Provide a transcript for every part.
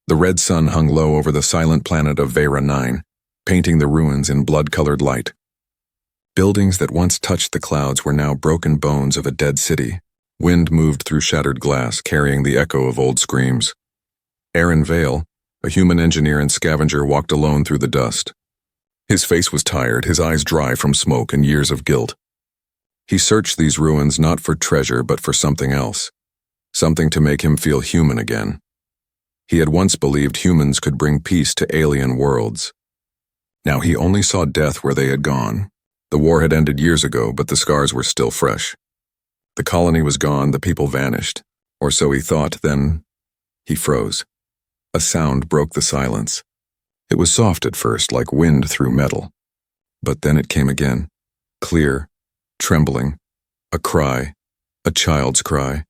The red sun hung low over the silent planet of Vera 9, painting the ruins in blood-colored light. Buildings that once touched the clouds were now broken bones of a dead city. Wind moved through shattered glass, carrying the echo of old screams. Aaron Vale, a human engineer and scavenger, walked alone through the dust. His face was tired, his eyes dry from smoke and years of guilt. He searched these ruins not for treasure but for something else, something to make him feel human again. He had once believed humans could bring peace to alien worlds. Now he only saw death where they had gone. The war had ended years ago, but the scars were still fresh. The colony was gone, the people vanished. Or so he thought, then he froze. A sound broke the silence. It was soft at first, like wind through metal. But then it came again, clear, trembling, a cry, a child's cry.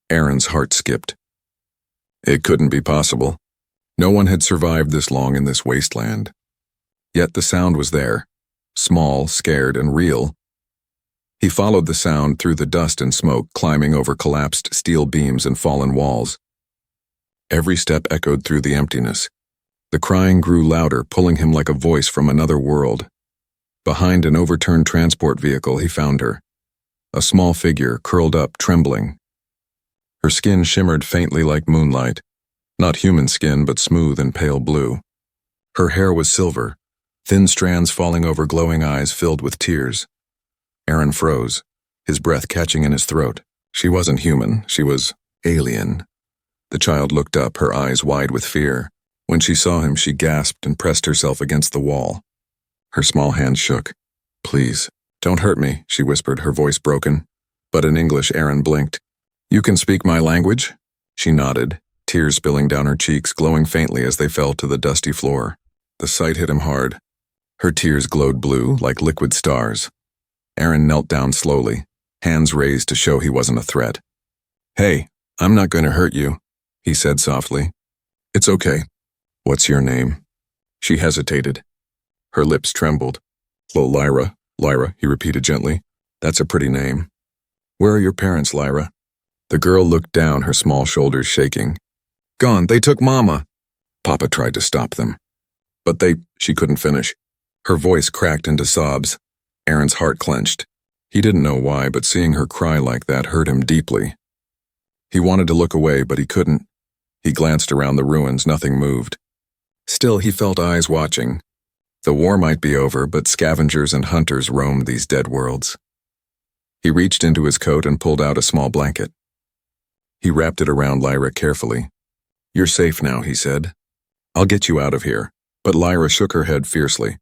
Aaron's heart skipped. It couldn't be possible. No one had survived this long in this wasteland. Yet the sound was there, small, scared, and real. He followed the sound through the dust and smoke, climbing over collapsed steel beams and fallen walls. Every step echoed through the emptiness. The crying grew louder, pulling him like a voice from another world. Behind an overturned transport vehicle, he found her. A small figure, curled up, trembling. Her skin shimmered faintly like moonlight. Not human skin, but smooth and pale blue. Her hair was silver, thin strands falling over glowing eyes filled with tears. Aaron froze, his breath catching in his throat. She wasn't human, she was alien. The child looked up, her eyes wide with fear. When she saw him, she gasped and pressed herself against the wall. Her small hand shook. Please, don't hurt me, she whispered, her voice broken. But in English, Aaron blinked. You can speak my language? She nodded, tears spilling down her cheeks, glowing faintly as they fell to the dusty floor. The sight hit him hard. Her tears glowed blue, like liquid stars. Aaron knelt down slowly, hands raised to show he wasn't a threat. Hey, I'm not going to hurt you, he said softly. It's okay. What's your name? She hesitated. Her lips trembled. Hello, Lyra, he repeated gently. That's a pretty name. Where are your parents, Lyra? The girl looked down, her small shoulders shaking. Gone, they took Mama. Papa tried to stop them. But she couldn't finish. Her voice cracked into sobs. Aaron's heart clenched. He didn't know why, but seeing her cry like that hurt him deeply. He wanted to look away, but he couldn't. He glanced around the ruins, nothing moved. Still, he felt eyes watching. The war might be over, but scavengers and hunters roamed these dead worlds. He reached into his coat and pulled out a small blanket. He wrapped it around Lyra carefully. You're safe now, he said. I'll get you out of here. But Lyra shook her head fiercely.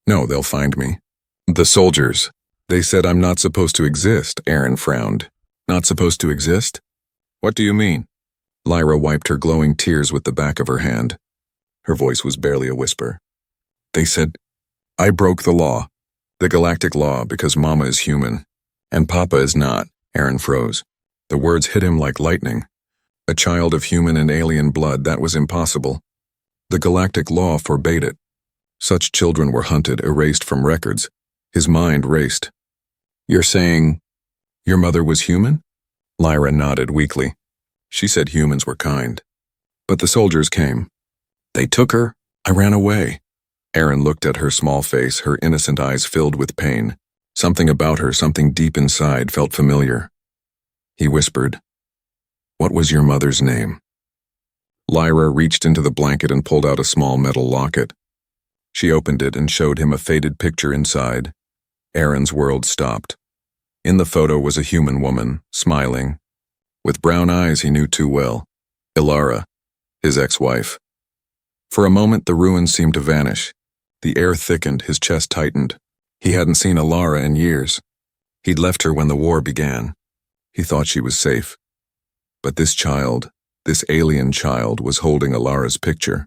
No, they'll find me. The soldiers. They said I'm not supposed to exist, Aaron frowned. Not supposed to exist? What do you mean? Lyra wiped her glowing tears with the back of her hand. Her voice was barely a whisper. They said, I broke the law. The Galactic law, because Mama is human. And Papa is not. Aaron froze. The words hit him like lightning. A child of human and alien blood, that was impossible. The Galactic law forbade it. Such children were hunted, erased from records. His mind raced. You're saying your mother was human? Lyra nodded weakly. She said humans were kind. But the soldiers came. They took her. I ran away. Aaron looked at her small face, her innocent eyes filled with pain. Something about her, something deep inside, felt familiar. He whispered, What was your mother's name? Lyra reached into the blanket and pulled out a small metal locket. She opened it and showed him a faded picture inside. Aaron's world stopped. In the photo was a human woman, smiling. With brown eyes he knew too well. Ilara, his ex-wife. For a moment the ruins seemed to vanish. The air thickened, his chest tightened. He hadn't seen Ilara in years. He'd left her when the war began. He thought she was safe. But this child, this alien child, was holding Ilara's picture.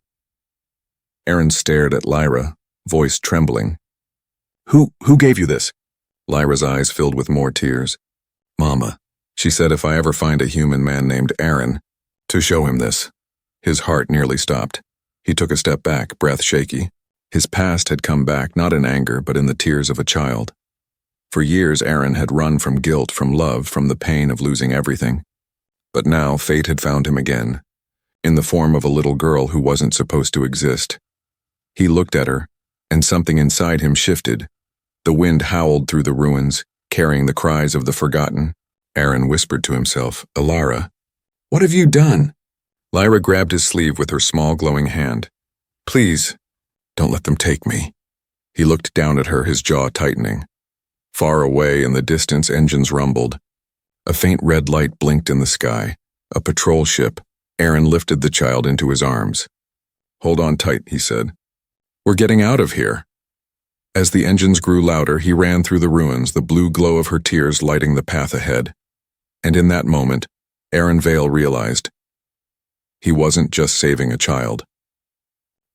Aaron stared at Lyra, voice trembling. Who gave you this? Lyra's eyes filled with more tears. Mama. She said if I ever find a human man named Aaron, to show him this. His heart nearly stopped. He took a step back, breath shaky. His past had come back, not in anger, but in the tears of a child. For years, Aaron had run from guilt, from love, from the pain of losing everything. But now, fate had found him again. in the form of a little girl who wasn't supposed to exist. He looked at her, and something inside him shifted. The wind howled through the ruins, carrying the cries of the forgotten. Aaron whispered to himself, "Alara, what have you done?" Lyra grabbed his sleeve with her small glowing hand. "Please, don't let them take me." He looked down at her, his jaw tightening. Far away in the distance, engines rumbled. A faint red light blinked in the sky. A patrol ship. Aaron lifted the child into his arms. "Hold on tight," he said. "We're getting out of here." As the engines grew louder, he ran through the ruins, the blue glow of her tears lighting the path ahead. And in that moment, Aaron Vale realized he wasn't just saving a child.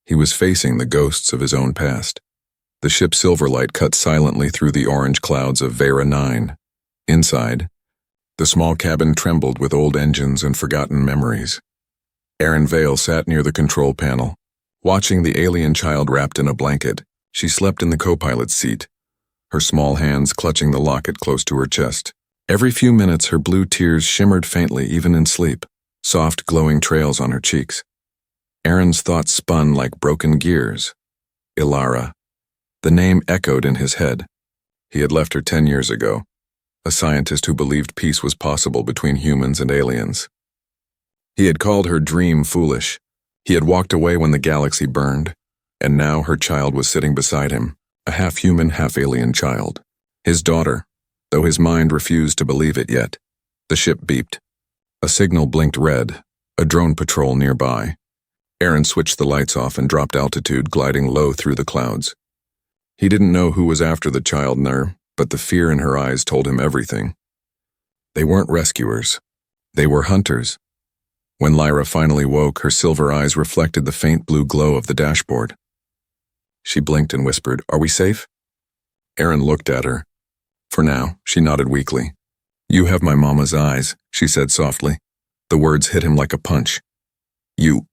He was facing the ghosts of his own past. The ship's silver light cut silently through the orange clouds of Vera 9. Inside, the small cabin trembled with old engines and forgotten memories. Aaron Vale sat near the control panel, watching the alien child wrapped in a blanket. She slept in the co-pilot's seat, her small hands clutching the locket close to her chest. Every few minutes, her blue tears shimmered faintly even in sleep, soft glowing trails on her cheeks. Aaron's thoughts spun like broken gears. Ilara. The name echoed in his head. He had left her 10 years ago, a scientist who believed peace was possible between humans and aliens. He had called her dream foolish. He had walked away when the galaxy burned, and now her child was sitting beside him, a half-human, half-alien child. His daughter, though his mind refused to believe it yet. The ship beeped. A signal blinked red, a drone patrol nearby. Aaron switched the lights off and dropped altitude, gliding low through the clouds. He didn't know who was after the child there, but the fear in her eyes told him everything. They weren't rescuers. They were hunters. When Lyra finally woke, her silver eyes reflected the faint blue glow of the dashboard. She blinked and whispered, "Are we safe?" Aaron looked at her. For now, she nodded weakly. "You have my mama's eyes," she said softly. The words hit him like a punch. You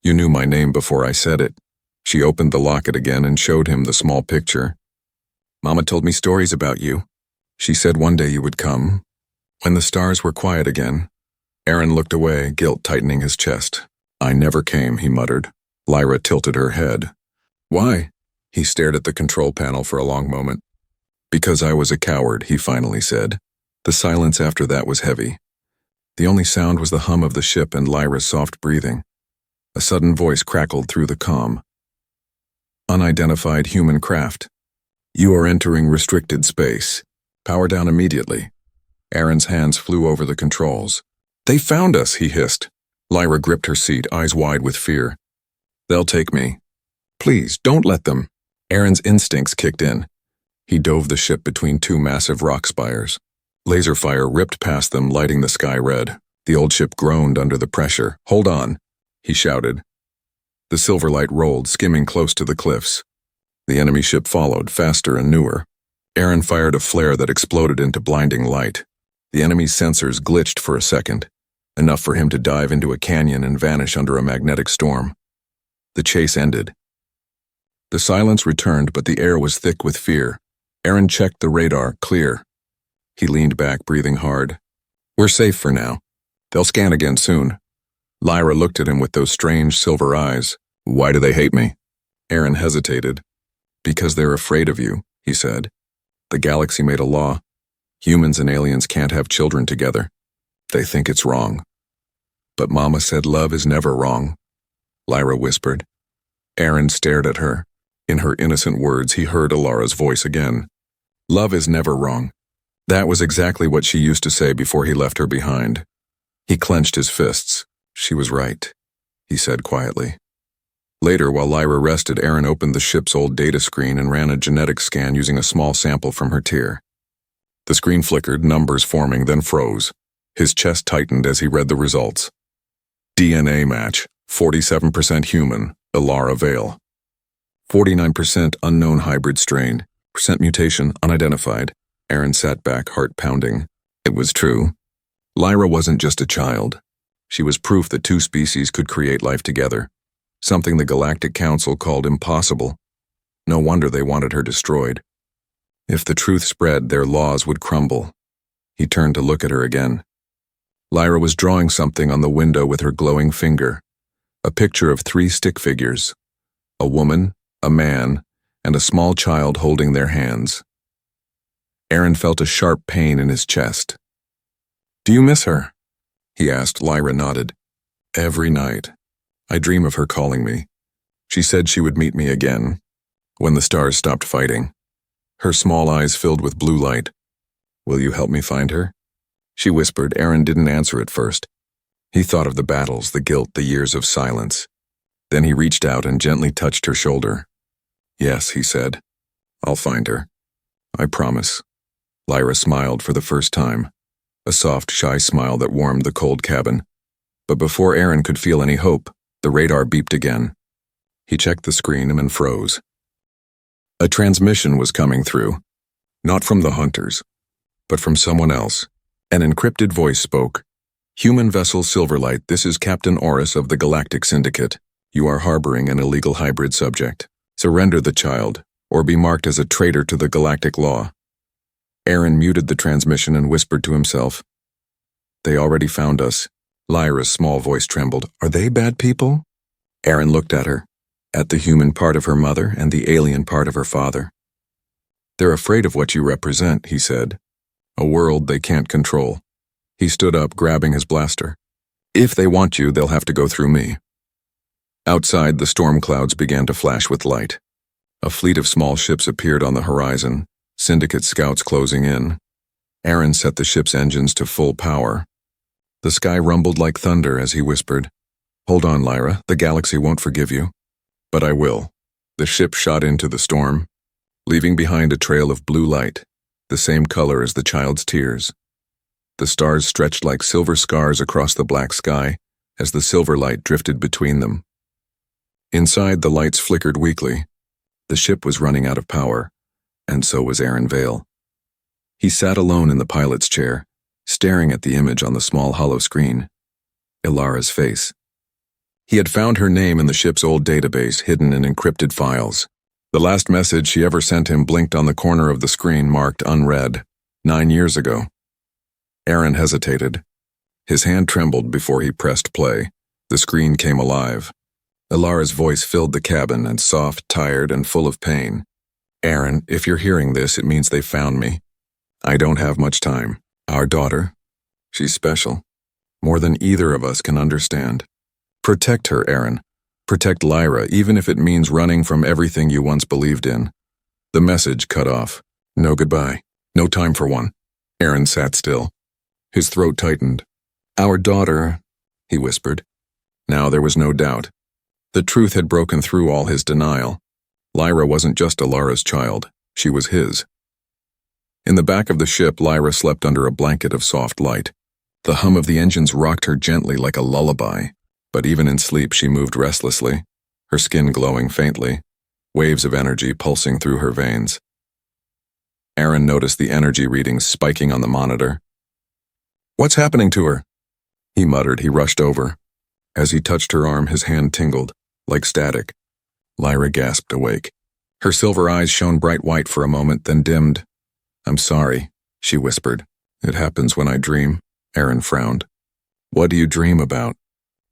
knew my name before I said it." She opened the locket again and showed him the small picture. "Mama told me stories about you. She said one day you would come." When the stars were quiet again, Aaron looked away, guilt tightening his chest. "I never came," he muttered. Lyra tilted her head. "Why?" He stared at the control panel for a long moment. "Because I was a coward," he finally said. The silence after that was heavy. The only sound was the hum of the ship and Lyra's soft breathing. A sudden voice crackled through the comm. "Unidentified human craft. You are entering restricted space. Power down immediately." Aaron's hands flew over the controls. "They found us," he hissed. Lyra gripped her seat, eyes wide with fear. "They'll take me. Please, don't let them." Aaron's instincts kicked in. He dove the ship between two massive rock spires. Laser fire ripped past them, lighting the sky red. The old ship groaned under the pressure. "Hold on," he shouted. The silver light rolled, skimming close to the cliffs. The enemy ship followed, faster and newer. Aaron fired a flare that exploded into blinding light. The enemy's sensors glitched for a second, enough for him to dive into a canyon and vanish under a magnetic storm. The chase ended. The silence returned, but the air was thick with fear. Aaron checked the radar, clear. He leaned back, breathing hard. "We're safe for now. They'll scan again soon." Lyra looked at him with those strange silver eyes. "Why do they hate me?" Aaron hesitated. "Because they're afraid of you," he said. "The galaxy made a law. Humans and aliens can't have children together. They think it's wrong." "But Mama said love is never wrong," Lyra whispered. Aaron stared at her. In her innocent words, he heard Alara's voice again. "Love is never wrong." That was exactly what she used to say before he left her behind. He clenched his fists. "She was right," he said quietly. Later, while Lyra rested, Aaron opened the ship's old data screen and ran a genetic scan using a small sample from her tear. The screen flickered, numbers forming, then froze. His chest tightened as he read the results. DNA match, 47% human, Alara Vale. 49% unknown hybrid strain, percent mutation unidentified. Aaron sat back, heart pounding. It was true. Lyra wasn't just a child. She was proof that two species could create life together, something the Galactic Council called impossible. No wonder they wanted her destroyed. If the truth spread, their laws would crumble. He turned to look at her again. Lyra was drawing something on the window with her glowing finger. A picture of 3 stick figures, a woman, a man, and a small child holding their hands. Aaron felt a sharp pain in his chest. "Do you miss her?" he asked. Lyra nodded. "Every night. I dream of her calling me. She said she would meet me again, when the stars stopped fighting." Her small eyes filled with blue light. "Will you help me find her?" she whispered. Aaron didn't answer at first. He thought of the battles, the guilt, the years of silence. Then he reached out and gently touched her shoulder. "Yes," he said. "I'll find her. I promise." Lyra smiled for the first time, a soft, shy smile that warmed the cold cabin. But before Aaron could feel any hope, the radar beeped again. He checked the screen and froze. A transmission was coming through, not from the hunters, but from someone else. An encrypted voice spoke. "Human vessel Silverlight, this is Captain Oris of the Galactic Syndicate. You are harboring an illegal hybrid subject. Surrender the child, or be marked as a traitor to the galactic law." Aaron muted the transmission and whispered to himself, "They already found us." Lyra's small voice trembled. "Are they bad people?" Aaron looked at her, at the human part of her mother and the alien part of her father. "They're afraid of what you represent," he said. "A world they can't control." He stood up, grabbing his blaster. "If they want you, they'll have to go through me." Outside, the storm clouds began to flash with light. A fleet of small ships appeared on the horizon, Syndicate scouts closing in. Aaron set the ship's engines to full power. The sky rumbled like thunder as he whispered, "Hold on, Lyra, the galaxy won't forgive you." "But I will." The ship shot into the storm, leaving behind a trail of blue light, the same color as the child's tears. The stars stretched like silver scars across the black sky as the silver light drifted between them. Inside, the lights flickered weakly. The ship was running out of power, and so was Aaron Vale. He sat alone in the pilot's chair, staring at the image on the small hollow screen. Ilara's face. He had found her name in the ship's old database, hidden in encrypted files. The last message she ever sent him blinked on the corner of the screen, marked unread, 9 years ago. Aaron hesitated. His hand trembled before he pressed play. The screen came alive. Ilara's voice filled the cabin, and soft, tired, and full of pain. "Aaron, if you're hearing this, it means they found me. I don't have much time. Our daughter, she's special. More than either of us can understand. Protect her, Aaron. Protect Lyra, even if it means running from everything you once believed in." The message cut off. No goodbye. No time for one. Aaron sat still. His throat tightened. "Our daughter," he whispered. Now there was no doubt. The truth had broken through all his denial. Lyra wasn't just Ilara's child. She was his. In the back of the ship, Lyra slept under a blanket of soft light. The hum of the engines rocked her gently like a lullaby, but even in sleep she moved restlessly, her skin glowing faintly, waves of energy pulsing through her veins. Aaron noticed the energy readings spiking on the monitor. "What's happening to her?" he muttered. He rushed over. As he touched her arm, his hand tingled, like static. Lyra gasped awake. Her silver eyes shone bright white for a moment, then dimmed. "I'm sorry," she whispered. "It happens when I dream." Aaron frowned. "What do you dream about?"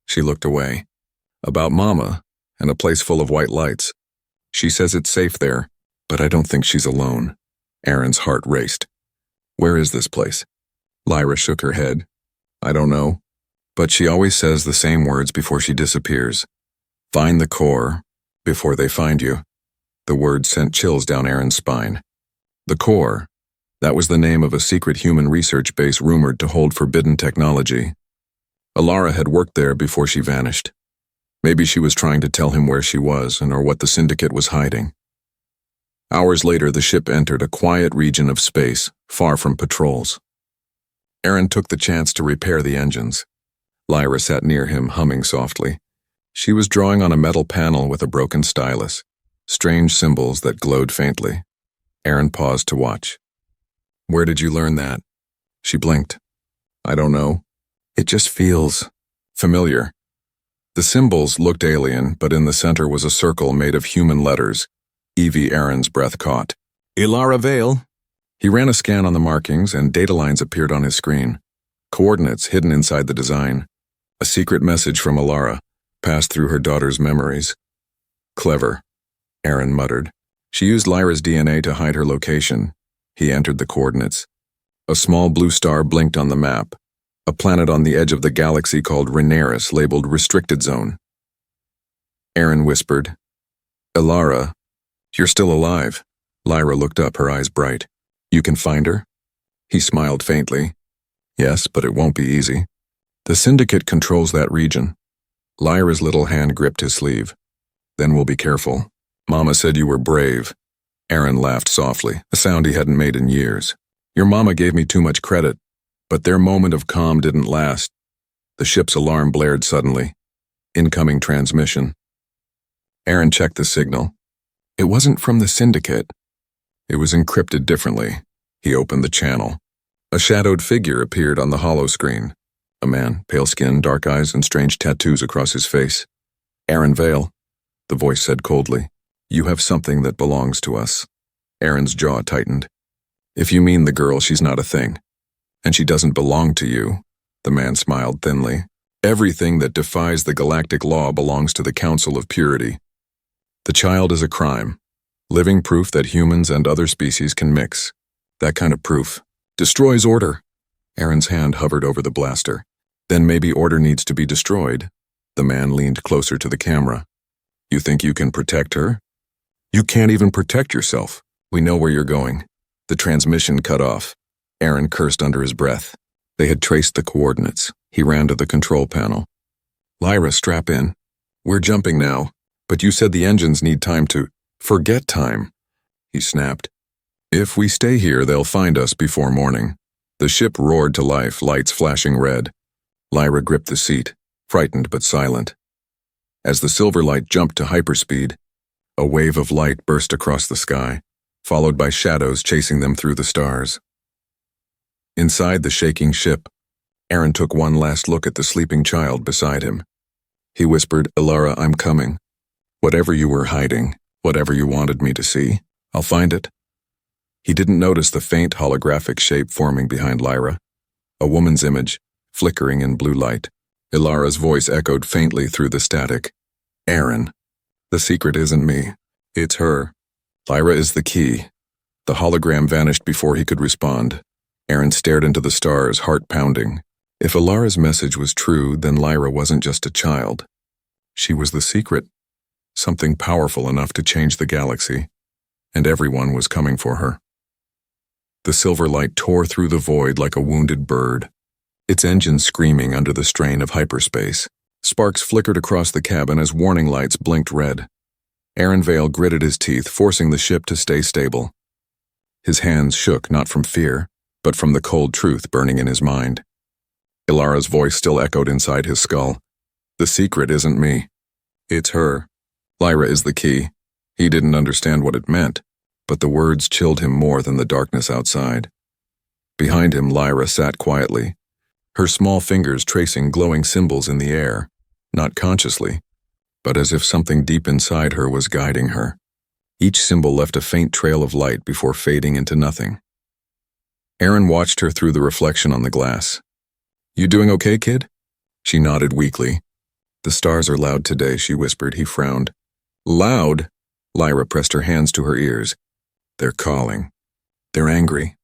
She looked away. "About Mama, and a place full of white lights. She says it's safe there, but I don't think she's alone." Aaron's heart raced. "Where is this place?" Lyra shook her head. "I don't know, but she always says the same words before she disappears. Find the core, before they find you." The words sent chills down Aaron's spine. The core. That was the name of a secret human research base rumored to hold forbidden technology. Ilara had worked there before she vanished. Maybe she was trying to tell him where she was or what the Syndicate was hiding. Hours later, the ship entered a quiet region of space, far from patrols. Aaron took the chance to repair the engines. Lyra sat near him, humming softly. She was drawing on a metal panel with a broken stylus, strange symbols that glowed faintly. Aaron paused to watch. "Where did you learn that?" She blinked. "I don't know. It just feels familiar." The symbols looked alien, but in the center was a circle made of human letters. Evie Aaron's breath caught. "Ilara Vale." He ran a scan on the markings, and data lines appeared on his screen. Coordinates hidden inside the design. A secret message from Ilara. passed through her daughter's memories. Clever, Aaron muttered. She used Lyra's DNA to hide her location. He entered the coordinates. A small blue star blinked on the map, a planet on the edge of the galaxy called Renaris, labeled Restricted Zone. Aaron whispered, "Ilara, you're still alive." Lyra looked up, her eyes bright. "You can find her?" He smiled faintly. "Yes, but it won't be easy. The Syndicate controls that region." Lyra's little hand gripped his sleeve. "Then we'll be careful. Mama said you were brave." Aaron laughed softly, a sound he hadn't made in years. "Your mama gave me too much credit, but their moment of calm didn't last." The ship's alarm blared suddenly. Incoming transmission. Aaron checked the signal. It wasn't from the Syndicate. It was encrypted differently. He opened the channel. A shadowed figure appeared on the hollow screen. A man, pale skin, dark eyes, and strange tattoos across his face. "Aaron Vale," the voice said coldly. "You have something that belongs to us." Aaron's jaw tightened. "If you mean the girl, she's not a thing. And she doesn't belong to you." The man smiled thinly. "Everything that defies the galactic law belongs to the Council of Purity. The child is a crime. Living proof that humans and other species can mix. That kind of proof destroys order." Aaron's hand hovered over the blaster. "Then maybe order needs to be destroyed." The man leaned closer to the camera. "You think you can protect her? You can't even protect yourself. We know where you're going." The transmission cut off. Aaron cursed under his breath. They had traced the coordinates. He ran to the control panel. "Lyra, strap in. We're jumping now, but you said the engines need time to—" "Forget time," he snapped. "If we stay here, they'll find us before morning." The ship roared to life, lights flashing red. Lyra gripped the seat, frightened but silent. As the silver light jumped to hyperspeed, a wave of light burst across the sky, followed by shadows chasing them through the stars. Inside the shaking ship, Aaron took one last look at the sleeping child beside him. He whispered, "Ilara, I'm coming. Whatever you were hiding, whatever you wanted me to see, I'll find it." He didn't notice the faint holographic shape forming behind Lyra, a woman's image, flickering in blue light. Ilara's voice echoed faintly through the static. "Aaron, the secret isn't me. It's her. Lyra is the key." The hologram vanished before he could respond. Aaron stared into the stars, heart pounding. If Ilara's message was true, then Lyra wasn't just a child. She was the secret, something powerful enough to change the galaxy, and everyone was coming for her. The silver light tore through the void like a wounded bird, its engine screaming under the strain of hyperspace. Sparks flickered across the cabin as warning lights blinked red. Aaron Vale gritted his teeth, forcing the ship to stay stable. His hands shook not from fear, but from the cold truth burning in his mind. Ilara's voice still echoed inside his skull. "The secret isn't me. It's her. Lyra is the key." He didn't understand what it meant, but the words chilled him more than the darkness outside. Behind him, Lyra sat quietly, her small fingers tracing glowing symbols in the air, not consciously, but as if something deep inside her was guiding her. Each symbol left a faint trail of light before fading into nothing. Aaron watched her through the reflection on the glass. "You doing okay, kid?" She nodded weakly. "The stars are loud today," she whispered. He frowned. "Loud?" Lyra pressed her hands to her ears. "They're calling. They're angry.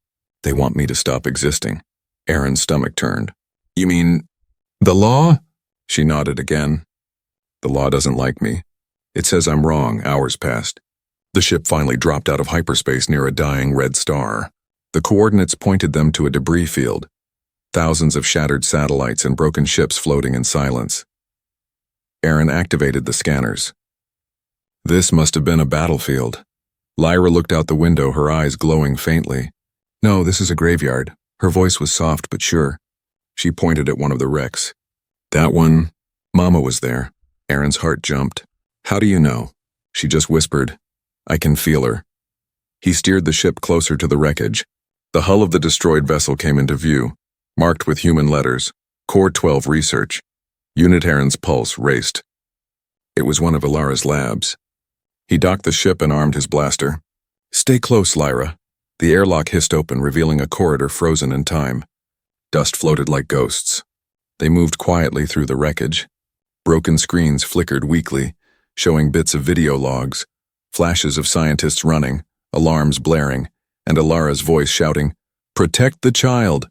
They want me to stop existing." Aaron's stomach turned. "You mean the law?" She nodded again. "The law doesn't like me. It says I'm wrong." Hours passed. The ship finally dropped out of hyperspace near a dying red star. The coordinates pointed them to a debris field, thousands of shattered satellites and broken ships floating in silence. Aaron activated the scanners. This must have been a battlefield. Lyra looked out the window, her eyes glowing faintly. "No, this is a graveyard." Her voice was soft but sure. She pointed at one of the wrecks. "That one? Mama was there." Aaron's heart jumped. "How do you know?" She just whispered, "I can feel her." He steered the ship closer to the wreckage. The hull of the destroyed vessel came into view, marked with human letters, Core 12 Research. Unit Aaron's pulse raced. It was one of Ilara's labs. He docked the ship and armed his blaster. "Stay close, Lyra." The airlock hissed open, revealing a corridor frozen in time. Dust floated like ghosts. They moved quietly through the wreckage. Broken screens flickered weakly, showing bits of video logs, flashes of scientists running, alarms blaring, and Alara's voice shouting, "Protect the child!"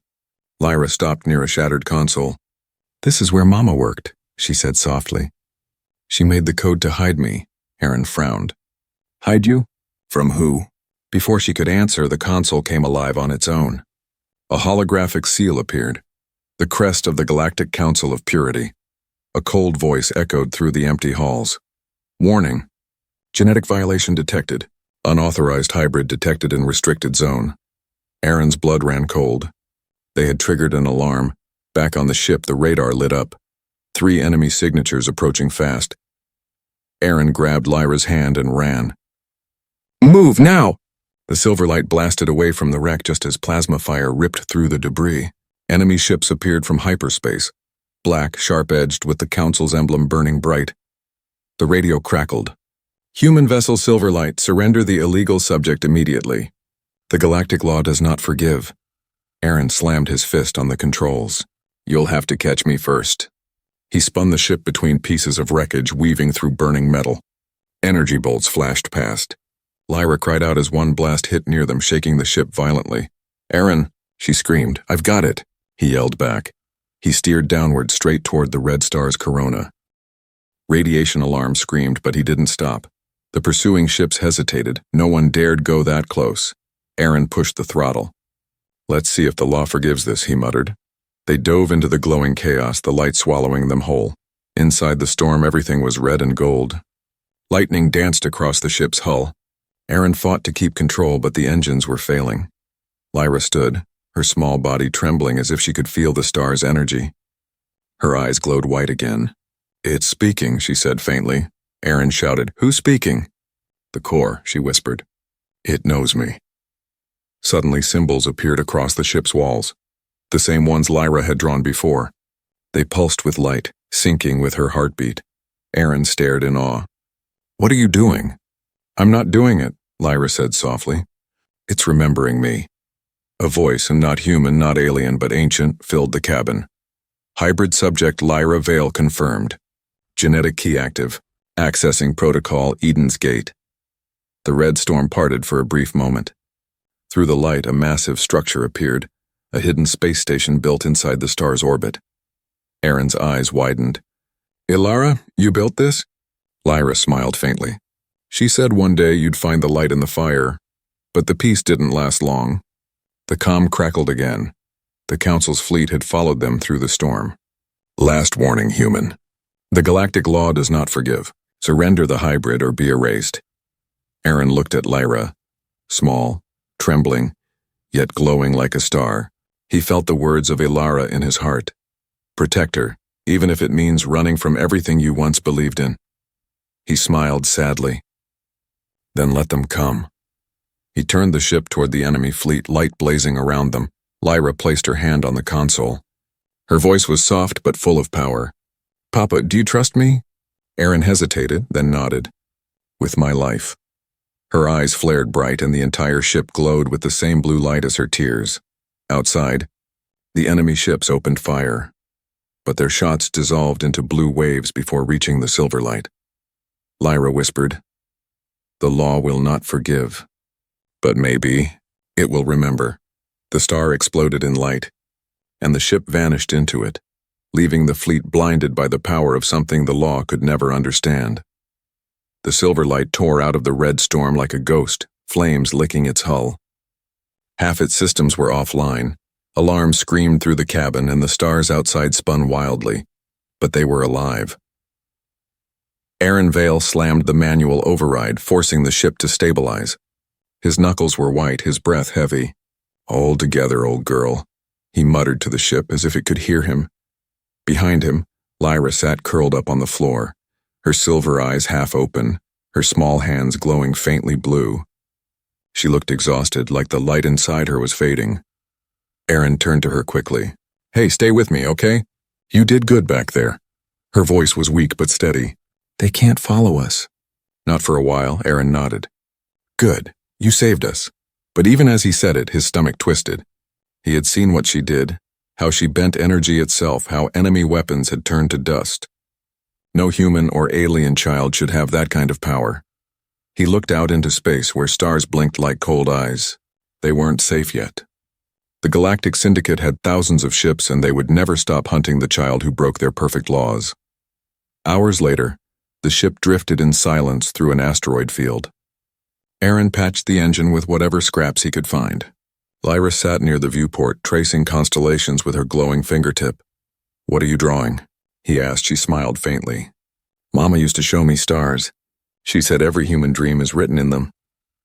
Lyra stopped near a shattered console. "This is where Mama worked," she said softly. "She made the code to hide me." Aaron frowned. "Hide you? From who?" Before she could answer, the console came alive on its own. A holographic seal appeared, the crest of the Galactic Council of Purity. A cold voice echoed through the empty halls. "Warning. Genetic violation detected. Unauthorized hybrid detected in restricted zone." Aaron's blood ran cold. They had triggered an alarm. Back on the ship, the radar lit up. 3 enemy signatures approaching fast. Aaron grabbed Lyra's hand and ran. "Move now!" The silver light blasted away from the wreck just as plasma fire ripped through the debris. Enemy ships appeared from hyperspace, black, sharp-edged, with the Council's emblem burning bright. The radio crackled. "Human vessel Silverlight, surrender the illegal subject immediately. The Galactic law does not forgive." Aaron slammed his fist on the controls. "You'll have to catch me first." He spun the ship between pieces of wreckage weaving through burning metal. Energy bolts flashed past. Lyra cried out as one blast hit near them, shaking the ship violently. "Aaron," she screamed, "I've got it!" He yelled back. He steered downward straight toward the Red Star's corona. Radiation alarm screamed, but he didn't stop. The pursuing ships hesitated. No one dared go that close. Aaron pushed the throttle. "Let's see if the law forgives this," he muttered. They dove into the glowing chaos, the light swallowing them whole. Inside the storm, everything was red and gold. Lightning danced across the ship's hull. Aaron fought to keep control, but the engines were failing. Lyra stood, her small body trembling as if she could feel the star's energy. Her eyes glowed white again. "It's speaking," she said faintly. Aaron shouted, "Who's speaking?" "The core," she whispered. "It knows me." Suddenly symbols appeared across the ship's walls, the same ones Lyra had drawn before. They pulsed with light, syncing with her heartbeat. Aaron stared in awe. "What are you doing?" "I'm not doing it," Lyra said softly. "It's remembering me." A voice, and not human, not alien, but ancient, filled the cabin. "Hybrid subject Lyra Vale confirmed. Genetic key active. Accessing protocol Eden's Gate." The red storm parted for a brief moment. Through the light, a massive structure appeared, a hidden space station built inside the star's orbit. Aaron's eyes widened. "Ilara, you built this?" Lyra smiled faintly. "She said one day you'd find the light in the fire, but the peace didn't last long." The comm crackled again. The Council's fleet had followed them through the storm. "Last warning, human. The Galactic law does not forgive. Surrender the hybrid or be erased." Aaron looked at Lyra, small, trembling, yet glowing like a star. He felt the words of Ilara in his heart. "Protect her, even if it means running from everything you once believed in." He smiled sadly. "Then let them come." He turned the ship toward the enemy fleet, light blazing around them. Lyra placed her hand on the console. Her voice was soft but full of power. "Papa, do you trust me?" Aaron hesitated, then nodded. "With my life." Her eyes flared bright, and the entire ship glowed with the same blue light as her tears. Outside, the enemy ships opened fire, but their shots dissolved into blue waves before reaching the silver light. Lyra whispered, "The law will not forgive, but maybe it will remember." The star exploded in light, and the ship vanished into it, leaving the fleet blinded by the power of something the law could never understand. The silver light tore out of the red storm like a ghost, flames licking its hull. Half its systems were offline. Alarms screamed through the cabin, and the stars outside spun wildly, but they were alive. Aaron Vale slammed the manual override, forcing the ship to stabilize. His knuckles were white, his breath heavy. "All together, old girl," he muttered to the ship as if it could hear him. Behind him, Lyra sat curled up on the floor, her silver eyes half open, her small hands glowing faintly blue. She looked exhausted, like the light inside her was fading. Aaron turned to her quickly. "Hey, stay with me, okay? You did good back there." Her voice was weak but steady. "They can't follow us." "Not for a while," Aaron nodded. "Good, you saved us." But even as he said it, his stomach twisted. He had seen what she did, how she bent energy itself, how enemy weapons had turned to dust. No human or alien child should have that kind of power. He looked out into space where stars blinked like cold eyes. They weren't safe yet. The Galactic Syndicate had thousands of ships, and they would never stop hunting the child who broke their perfect laws. Hours later, the ship drifted in silence through an asteroid field. Aaron patched the engine with whatever scraps he could find. Lyra sat near the viewport, tracing constellations with her glowing fingertip. "What are you drawing?" he asked. She smiled faintly. "Mama used to show me stars. She said every human dream is written in them."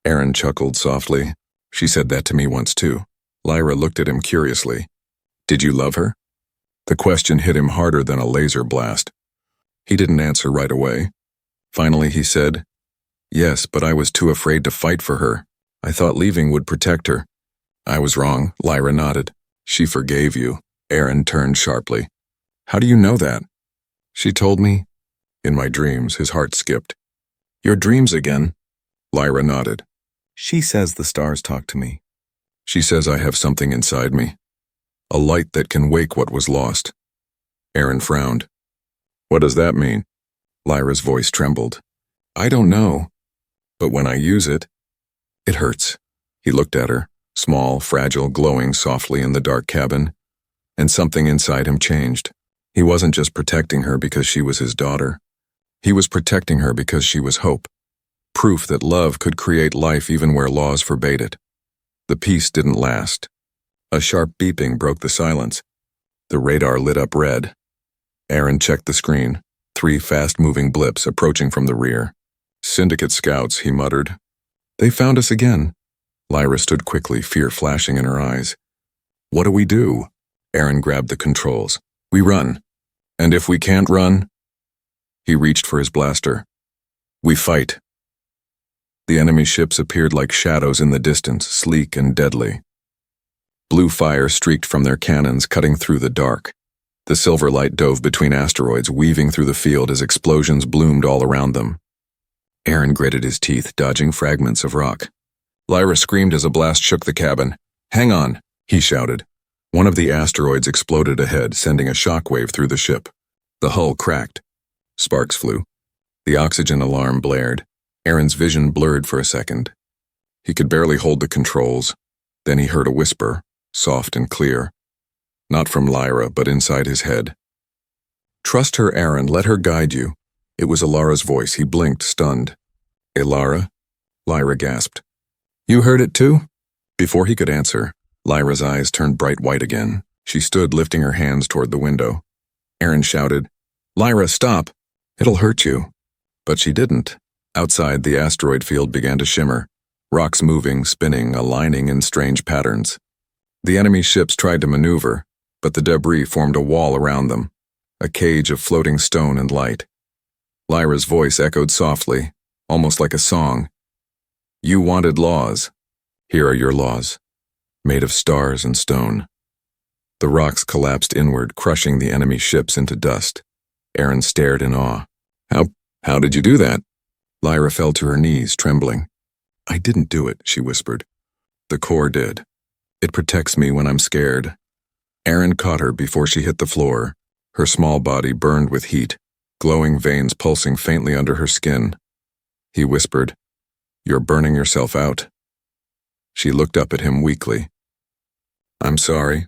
Aaron chuckled softly. "She said that to me once too." Lyra looked at him curiously. "Did you love her?" The question hit him harder than a laser blast. He didn't answer right away. Finally he said, "Yes, but I was too afraid to fight for her. I thought leaving would protect her." "I was wrong," Lyra nodded. "She forgave you." Aaron turned sharply. "How do you know that?" "She told me." In my dreams, his heart skipped. "Your dreams again?" Lyra nodded. "She says the stars talk to me. She says I have something inside me. A light that can wake what was lost." Aaron frowned. "What does that mean?" Lyra's voice trembled. "I don't know. But when I use it, it hurts." He looked at her, small, fragile, glowing softly in the dark cabin, and something inside him changed. He wasn't just protecting her because she was his daughter. He was protecting her because she was hope. Proof that love could create life even where laws forbade it. The peace didn't last. A sharp beeping broke the silence. The radar lit up red. Aaron checked the screen. 3 fast-moving blips approaching from the rear. "Syndicate scouts," he muttered. "They found us again." Lyra stood quickly, fear flashing in her eyes. "What do we do?" Aaron grabbed the controls. "We run. And if we can't run?" He reached for his blaster. "We fight." The enemy ships appeared like shadows in the distance, sleek and deadly. Blue fire streaked from their cannons, cutting through the dark. The silver light dove between asteroids, weaving through the field as explosions bloomed all around them. Aaron gritted his teeth, dodging fragments of rock. Lyra screamed as a blast shook the cabin. "Hang on," he shouted. One of the asteroids exploded ahead, sending a shockwave through the ship. The hull cracked. Sparks flew. The oxygen alarm blared. Aaron's vision blurred for a second. He could barely hold the controls. Then he heard a whisper, soft and clear. Not from Lyra, but inside his head. "Trust her, Aaron. Let her guide you." It was Alara's voice. He blinked, stunned. "Alara?" Lyra gasped. "You heard it too?" Before he could answer, Lyra's eyes turned bright white again. She stood, lifting her hands toward the window. Aaron shouted, "Lyra, stop! It'll hurt you." But she didn't. Outside, the asteroid field began to shimmer, rocks moving, spinning, aligning in strange patterns. The enemy ships tried to maneuver, but the debris formed a wall around them, a cage of floating stone and light. Lyra's voice echoed softly, almost like a song. "You wanted laws. Here are your laws, made of stars and stone." The rocks collapsed inward, crushing the enemy ships into dust. Aaron stared in awe. How did you do that?" Lyra fell to her knees, trembling. "I didn't do it," she whispered. "The core did. It protects me when I'm scared." Aaron caught her before she hit the floor. Her small body burned with heat, glowing veins pulsing faintly under her skin. He whispered, "You're burning yourself out." She looked up at him weakly. "I'm sorry.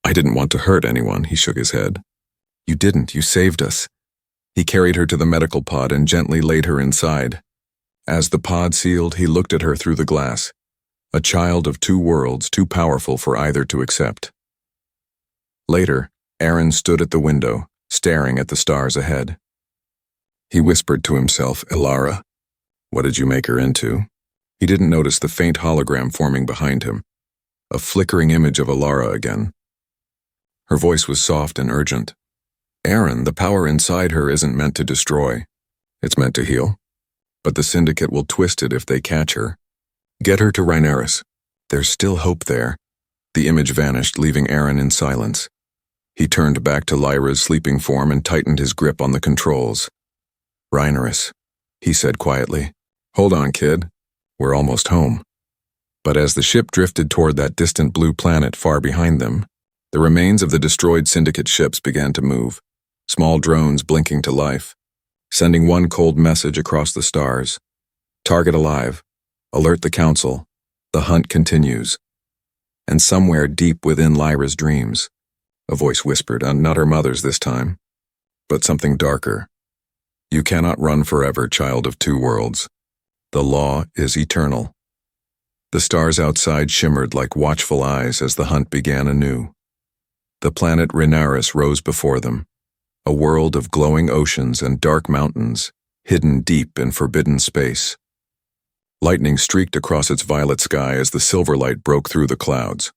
I didn't want to hurt anyone," he shook his head. "You didn't. You saved us." He carried her to the medical pod and gently laid her inside. As the pod sealed, he looked at her through the glass, a child of 2 worlds, too powerful for either to accept. Later, Aaron stood at the window, staring at the stars ahead. He whispered to himself, "Alara, what did you make her into?" He didn't notice the faint hologram forming behind him, a flickering image of Alara again. Her voice was soft and urgent. "Aaron, the power inside her isn't meant to destroy. It's meant to heal. But the Syndicate will twist it if they catch her. Get her to Rhaenyra's. There's still hope there." The image vanished, leaving Aaron in silence. He turned back to Lyra's sleeping form and tightened his grip on the controls. "Rhaenyra's," he said quietly. "Hold on, kid. We're almost home." But as the ship drifted toward that distant blue planet far behind them, the remains of the destroyed Syndicate ships began to move, small drones blinking to life. sending one cold message across the stars. Target alive. Alert the council. The hunt continues. And somewhere deep within Lyra's dreams, a voice whispered, not her mother's this time, but something darker. You cannot run forever, child of two worlds. The law is eternal. The stars outside shimmered like watchful eyes as the hunt began anew. The planet Renaris rose before them, a world of glowing oceans and dark mountains, hidden deep in forbidden space. Lightning streaked across its violet sky as the silver light broke through the clouds.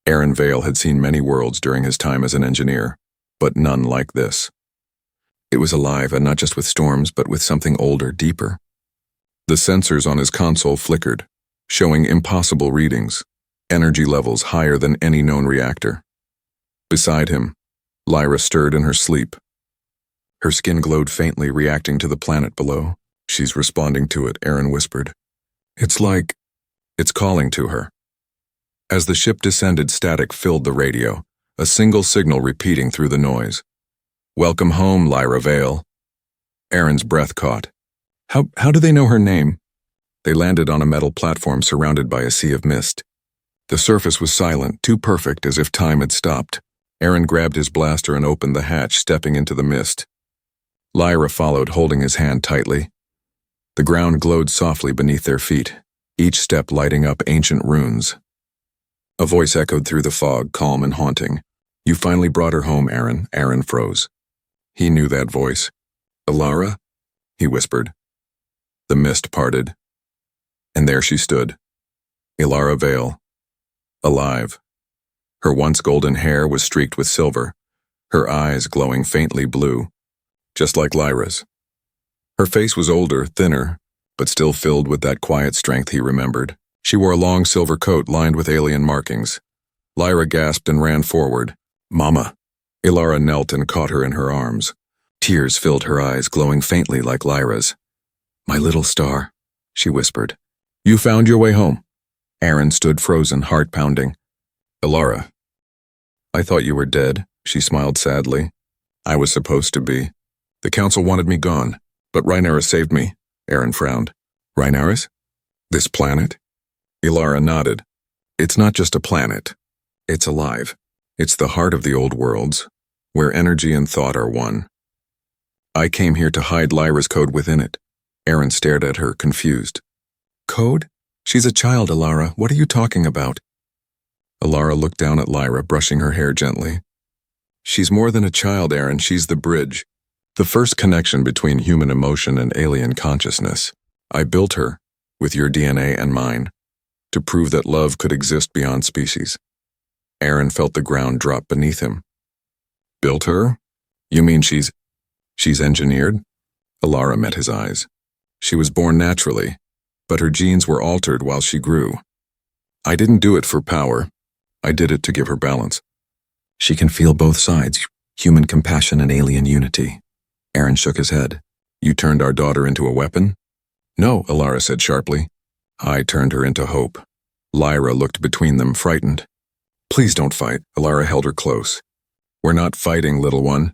Aaron Vale had seen many worlds during his time as an engineer, but none like this. It was alive, and not just with storms, but with something older, deeper. The sensors on his console flickered, showing impossible readings, energy levels higher than any known reactor. Beside him, Lyra stirred in her sleep. Her skin glowed faintly, reacting to the planet below. She's responding to it, Aaron whispered. It's like it's calling to her. As the ship descended, static filled the radio, a single signal repeating through the noise. Welcome home, Lyra Vale. Aaron's breath caught. How do they know her name? They landed on a metal platform surrounded by a sea of mist. The surface was silent, too perfect, as if time had stopped. Aaron grabbed his blaster and opened the hatch, stepping into the mist. Lyra followed, holding his hand tightly. The ground glowed softly beneath their feet, each step lighting up ancient runes. A voice echoed through the fog, calm and haunting. You finally brought her home, Aaron. Aaron froze. He knew that voice. Alara? He whispered. The mist parted. And there she stood. Alara Vale. Alive. Her once golden hair was streaked with silver, her eyes glowing faintly blue, just like Lyra's. Her face was older, thinner, but still filled with that quiet strength he remembered. She wore a long silver coat lined with alien markings. Lyra gasped and ran forward. Mama. Alara knelt and caught her in her arms. Tears filled her eyes, glowing faintly like Lyra's. My little star, she whispered. You found your way home. Aaron stood frozen, heart pounding. Alara. I thought you were dead, she smiled sadly. I was supposed to be. The council wanted me gone, but Rhaenyra saved me. Aaron frowned. Rhaenyra? This planet? Alara nodded. It's not just a planet. It's alive. It's the heart of the old worlds, where energy and thought are one. I came here to hide Lyra's code within it. Aaron stared at her, confused. Code? She's a child, Alara. What are you talking about? Alara looked down at Lyra, brushing her hair gently. She's more than a child, Aaron. She's the bridge. The first connection between human emotion and alien consciousness. I built her, with your DNA and mine, to prove that love could exist beyond species. Aaron felt the ground drop beneath him. Built her? You mean she's engineered? Alara met his eyes. She was born naturally, but her genes were altered while she grew. I didn't do it for power. I did it to give her balance. She can feel both sides, human compassion and alien unity. Aaron shook his head. You turned our daughter into a weapon? No, Alara said sharply. I turned her into hope. Lyra looked between them, frightened. Please don't fight. Alara held her close. We're not fighting, little one.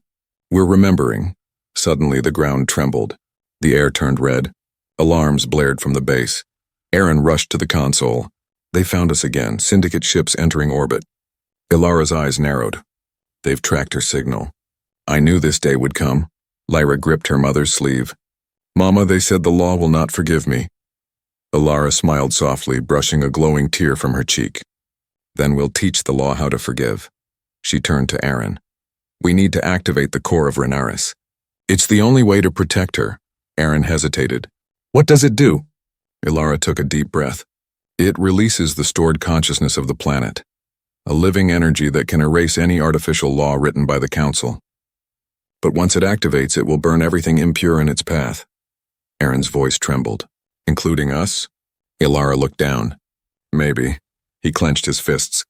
We're remembering. Suddenly the ground trembled. The air turned red. Alarms blared from the base. Aaron rushed to the console. They found us again, syndicate ships entering orbit. Ilara's eyes narrowed. They've tracked her signal. I knew this day would come. Lyra gripped her mother's sleeve. Mama, they said the law will not forgive me. Alara smiled softly, brushing a glowing tear from her cheek. Then we'll teach the law how to forgive. She turned to Aaron. We need to activate the core of Rhaenyra. It's the only way to protect her. Aaron hesitated. What does it do? Alara took a deep breath. It releases the stored consciousness of the planet, a living energy that can erase any artificial law written by the Council. But once it activates, it will burn everything impure in its path. Aaron's voice trembled. Including us? Alara looked down. Maybe. He clenched his fists.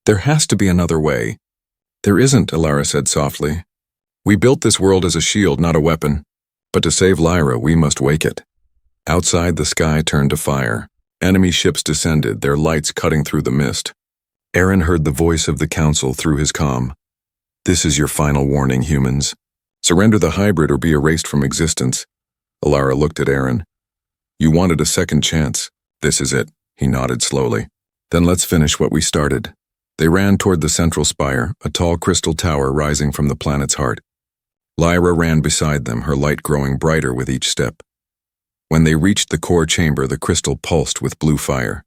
There has to be another way. There isn't, Alara said softly. We built this world as a shield, not a weapon. But to save Lyra, we must wake it. Outside, the sky turned to fire. Enemy ships descended, their lights cutting through the mist. Aaron heard the voice of the Council through his comm. This is your final warning, humans. Surrender the hybrid or be erased from existence. Alara looked at Aaron. You wanted a second chance. This is it, he nodded slowly. Then let's finish what we started. They ran toward the central spire, a tall crystal tower rising from the planet's heart. Lyra ran beside them, her light growing brighter with each step. When they reached the core chamber, the crystal pulsed with blue fire.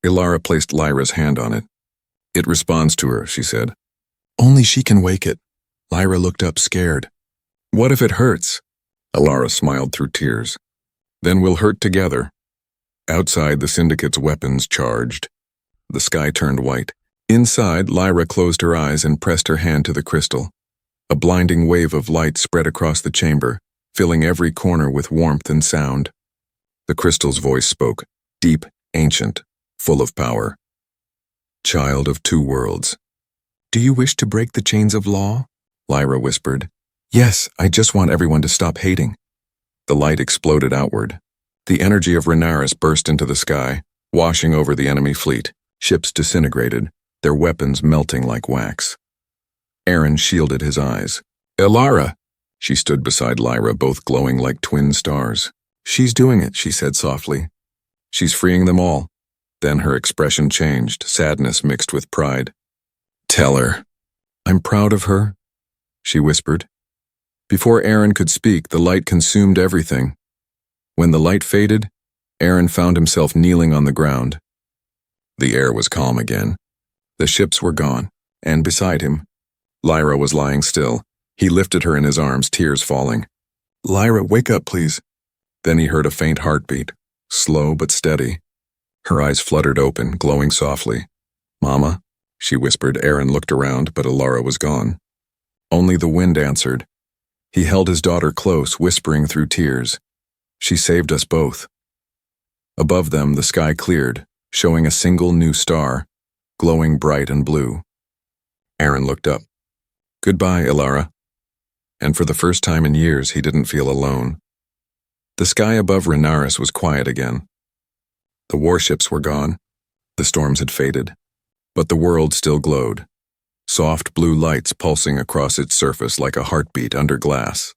Alara placed Lyra's hand on it. It responds to her, she said. Only she can wake it. Lyra looked up, scared. What if it hurts? Alara smiled through tears. Then we'll hurt together. Outside, the Syndicate's weapons charged. The sky turned white. Inside, Lyra closed her eyes and pressed her hand to the crystal. A blinding wave of light spread across the chamber, filling every corner with warmth and sound. The crystal's voice spoke, deep, ancient, full of power. Child of two worlds. Do you wish to break the chains of law? Lyra whispered. Yes, I just want everyone to stop hating. The light exploded outward. The energy of Renaris burst into the sky, washing over the enemy fleet. Ships disintegrated, their weapons melting like wax. Aaron shielded his eyes. Alara! She stood beside Lyra, both glowing like twin stars. She's doing it, she said softly. She's freeing them all. Then her expression changed, sadness mixed with pride. Tell her. I'm proud of her, she whispered. Before Aaron could speak, the light consumed everything. When the light faded, Aaron found himself kneeling on the ground. The air was calm again. The ships were gone, and beside him, Lyra was lying still. He lifted her in his arms, tears falling. Lyra, wake up, please. Then he heard a faint heartbeat, slow but steady. Her eyes fluttered open, glowing softly. Mama, she whispered. Aaron looked around, but Alara was gone. Only the wind answered. He held his daughter close, whispering through tears. She saved us both. Above them, the sky cleared, showing a single new star, glowing bright and blue. Aaron looked up. Goodbye, Alara. And for the first time in years, he didn't feel alone. The sky above Renaris was quiet again. The warships were gone. The storms had faded. But the world still glowed. Soft blue lights pulsing across its surface like a heartbeat under glass.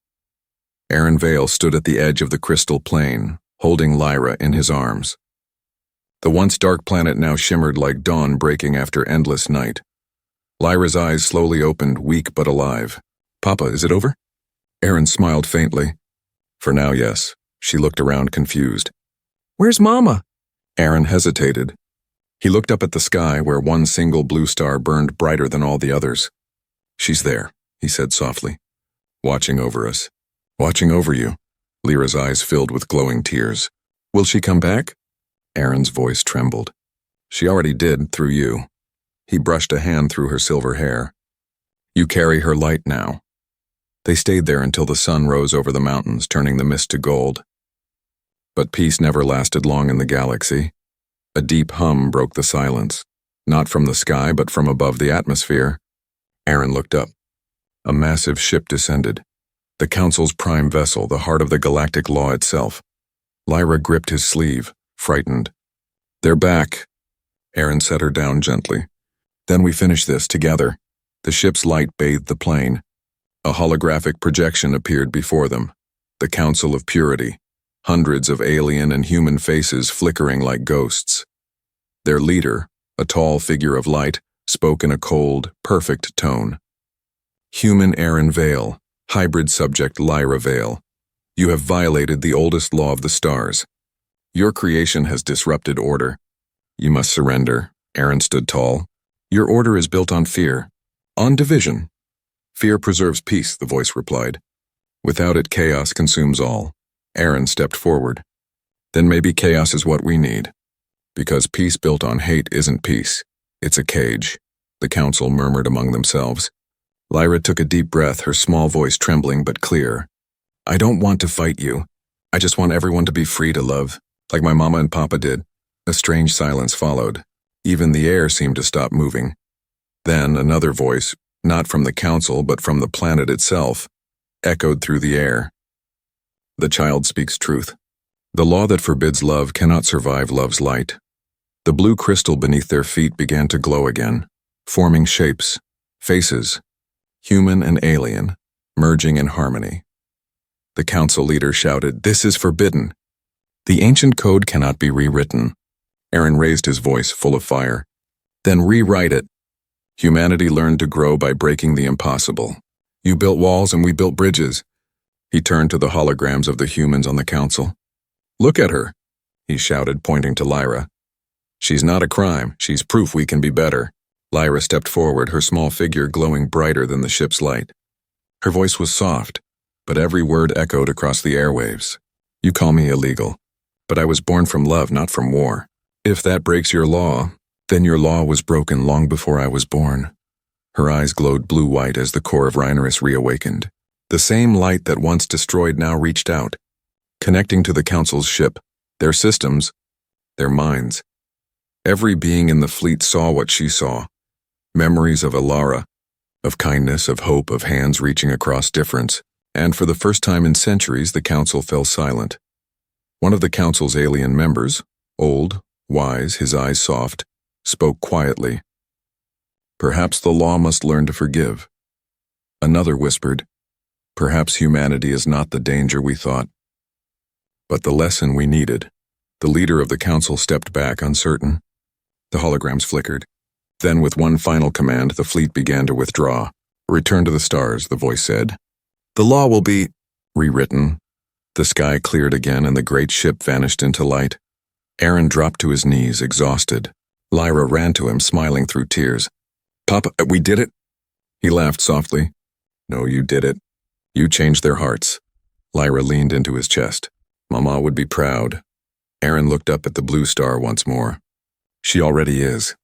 Aaron Vale stood at the edge of the crystal plain, holding Lyra in his arms. The once dark planet now shimmered like dawn breaking after endless night. Lyra's eyes slowly opened, weak but alive. Papa, is it over? Aaron smiled faintly. For now, yes. She looked around confused. Where's Mama? Aaron hesitated. He looked up at the sky where one single blue star burned brighter than all the others. She's there, he said softly. Watching over us. Watching over you. Lyra's eyes filled with glowing tears. Will she come back? Aaron's voice trembled. She already did, through you. He brushed a hand through her silver hair. You carry her light now. They stayed there until the sun rose over the mountains, turning the mist to gold. But peace never lasted long in the galaxy. A deep hum broke the silence, not from the sky but from above the atmosphere. Aaron looked up. A massive ship descended. The Council's prime vessel, the heart of the galactic law itself. Lyra gripped his sleeve, frightened. They're back. Aaron set her down gently. Then we finish this together. The ship's light bathed the plain. A holographic projection appeared before them. The Council of Purity. Hundreds of alien and human faces flickering like ghosts. Their leader, a tall figure of light, spoke in a cold, perfect tone. Human Aaron Vale, hybrid subject Lyra Vale. You have violated the oldest law of the stars. Your creation has disrupted order. You must surrender. Aaron stood tall. Your order is built on fear. On division. Fear preserves peace, the voice replied. Without it, chaos consumes all. Aaron stepped forward. Then maybe chaos is what we need. Because peace built on hate isn't peace. It's a cage. The council murmured among themselves. Lyra took a deep breath, her small voice trembling but clear. I don't want to fight you. I just want everyone to be free to love, like my mama and papa did. A strange silence followed. Even the air seemed to stop moving. Then another voice, not from the council but from the planet itself, echoed through the air. The child speaks truth. The law that forbids love cannot survive love's light. The blue crystal beneath their feet began to glow again, forming shapes, faces, human and alien, merging in harmony. The council leader shouted, "This is forbidden. The ancient code cannot be rewritten." Aaron raised his voice, full of fire. "Then rewrite it. Humanity learned to grow by breaking the impossible. You built walls and we built bridges." He turned to the holograms of the humans on the council. "Look at her," he shouted, pointing to Lyra. "She's not a crime. She's proof we can be better." Lyra stepped forward, her small figure glowing brighter than the ship's light. Her voice was soft, but every word echoed across the airwaves. "You call me illegal, but I was born from love, not from war. If that breaks your law, then your law was broken long before I was born." Her eyes glowed blue-white as the core of Rhinorus reawakened. The same light that once destroyed now reached out, connecting to the Council's ship, their systems, their minds. Every being in the fleet saw what she saw. Memories of Alara, of kindness, of hope, of hands reaching across difference. And for the first time in centuries, the Council fell silent. One of the Council's alien members, old, wise, his eyes soft, spoke quietly. "Perhaps the law must learn to forgive." Another whispered, "Perhaps humanity is not the danger we thought, but the lesson we needed." The leader of the Council stepped back, uncertain. The holograms flickered. Then, with one final command, the fleet began to withdraw. "Return to the stars," the voice said. "The law will be rewritten." The sky cleared again and the great ship vanished into light. Aaron dropped to his knees, exhausted. Lyra ran to him, smiling through tears. "Papa, we did it." He laughed softly. "No, you did it. You changed their hearts." Lyra leaned into his chest. "Mama would be proud." Aaron looked up at the blue star once more. "She already is."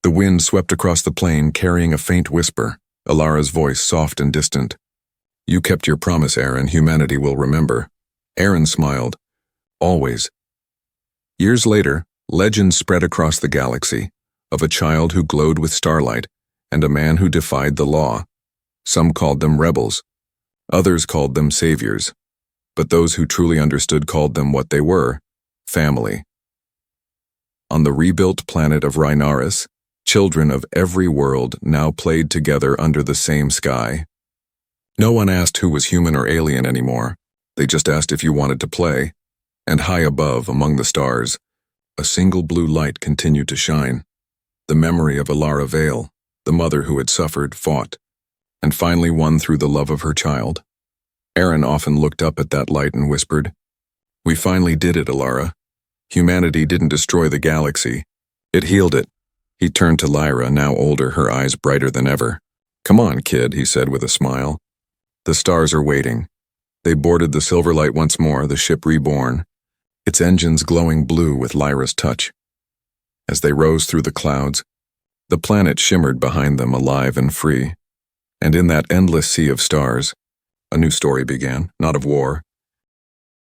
The wind swept across the plain, carrying a faint whisper, Alara's voice soft and distant. "You kept your promise, Aaron. Humanity will remember." Aaron smiled. "Always." Years later, legends spread across the galaxy of a child who glowed with starlight and a man who defied the law. Some called them rebels. Others called them saviors. But those who truly understood called them what they were: family. On the rebuilt planet of Rhinorus, children of every world now played together under the same sky. No one asked who was human or alien anymore. They just asked if you wanted to play. And high above, among the stars, a single blue light continued to shine. The memory of Alara Vale, the mother who had suffered, fought, and finally won through the love of her child. Aaron often looked up at that light and whispered, "We finally did it, Alara. Humanity didn't destroy the galaxy. It healed it." He turned to Lyra, now older, her eyes brighter than ever. "Come on, kid," he said with a smile. "The stars are waiting." They boarded the silver light once more, the ship reborn, its engines glowing blue with Lyra's touch. As they rose through the clouds, the planet shimmered behind them, alive and free. And in that endless sea of stars, a new story began, not of war,